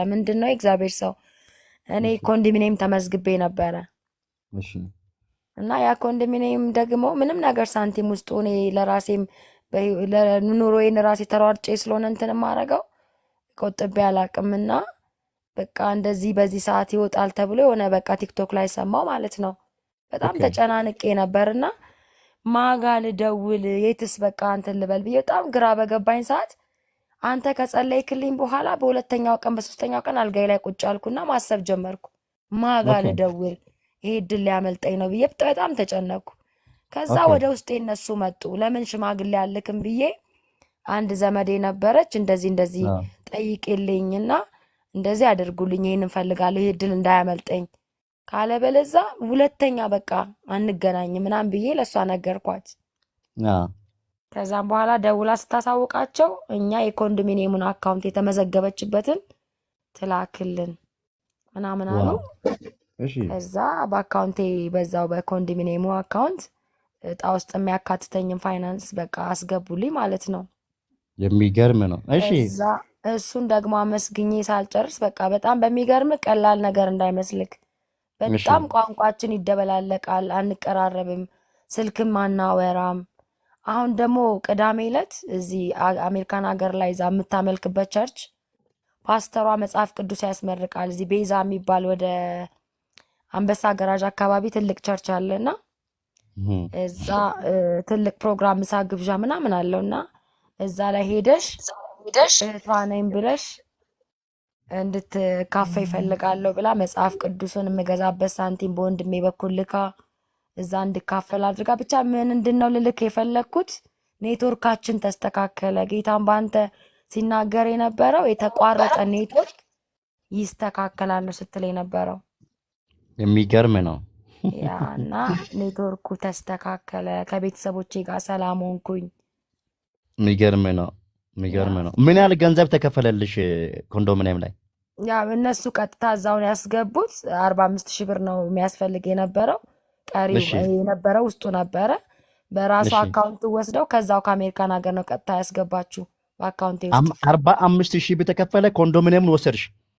ምንድነው እግዚአብሔር ሰው እኔ እሺ ኮንዶሚኒየም ተመዝግቤ ነበረ እሺ እና ያ ኮንዶሚኒየም ደግሞ ምንም ነገር ሳንቲም ውስጥ እኔ ለራሴም ለኑሮዬን ራሴ ተሯርጬ ስለሆነ እንትን የማደርገው ቆጥቤ አላቅምና በቃ እንደዚህ በዚህ ሰዓት ይወጣል ተብሎ የሆነ በቃ ቲክቶክ ላይ ሰማው ማለት ነው። በጣም ኦኬ ተጨናንቄ ነበርና ማጋ ልደውል የትስ በቃ እንትን ልበል ብዬ በጣም ግራ በገባኝ ሰዓት አንተ ከጸለይክልኝ በኋላ በሁለተኛው ቀን በሶስተኛው ቀን አልጋይ ላይ ቁጭ አልኩና ማሰብ ጀመርኩ። ማጋ ኦኬ ልደውል ይሄ እድል ሊያመልጠኝ ነው ብዬ በጣም ተጨነቅኩ። ከዛ ኦኬ ወደ ውስጤ እነሱ መጡ። ለምን ሽማግሌ አልክም ብዬ አንድ ዘመዴ ነበረች እንደዚህ እንደዚህ አዎ ጠይቄልኝና እንደዚህ አድርጉልኝ ይሄን እንፈልጋለሁ ይሄ እድል እንዳያመልጠኝ ካለበለዛ ሁለተኛ በቃ አንገናኝ ምናምን ብዬ ለእሷ ነገርኳት። አዎ ከዛም በኋላ ደውላ ስታሳውቃቸው እኛ የኮንዶሚኒየሙን አካውንት የተመዘገበችበትን ትላክልን ምናምን አሉ። ዋው እሺ ከዛ በአካውንቴ በዛው በኮንዶሚኒየሙ አካውንት እጣ ውስጥ የሚያካትተኝን ፋይናንስ በቃ አስገቡልኝ ማለት ነው። የሚገርም ነው። እሺ ከዛ እሱን ደግሞ አመስግኜ ሳልጨርስ በቃ በጣም በሚገርም ቀላል ነገር እንዳይመስልክ እሺ በጣም ቋንቋችን ይደበላለቃል፣ አንቀራረብም፣ ስልክም አናወራም። አሁን ደግሞ ቅዳሜ ዕለት እዚህ አሜሪካን ሀገር ላይ እዛ የምታመልክበት ቸርች ፓስተሯ መጽሐፍ ቅዱስ ያስመርቃል። እዚህ ቤዛ የሚባል ወደ አንበሳ ገራዥ አካባቢ ትልቅ ቸርች አለና እህ እዛ ትልቅ ፕሮግራም ምሳ ግብዣ ምናምን አለውና እዛ ላይ ሄደሽ እህቷ ነኝ ብለሽ እንድትካፈ ይፈልጋለሁ ብላ መጽሐፍ ቅዱስን የምገዛበት ሳንቲም በወንድሜ በኩል ልካ እዛ እንድካፈል አድርጋ ብቻ ምን እንድነው ልልክ የፈለግኩት ኔትወርካችን ተስተካከለ። ጌታን በአንተ ሲናገር የነበረው የተቋረጠ ኔትወርክ ይስተካከላል ነው ስትል የነበረው የሚገርም ነው። ያ እና ኔትወርኩ ተስተካከለ። ከቤተሰቦቼ ጋር ሰላም ሆንኩኝ። የሚገርም ነው። ያ የሚገርም ነው። ምን ያህል ገንዘብ ተከፈለልሽ ኮንዶሚኒየም ላይ? ያ እነሱ ቀጥታ እዛውን ያስገቡት 45,000 ብር ነው የሚያስፈልግ የነበረው። ቀሪው እሺ የነበረው ውስጡ ነበረ። በራሱ እሺ አካውንት ወስደው ከዛው ከአሜሪካን ሀገር ነው ቀጥታ ያስገባችሁ በአካውንቴ ውስጥ። 45,000 ብር ተከፈለ፣ ኮንዶሚኒየምን ወሰድሽ?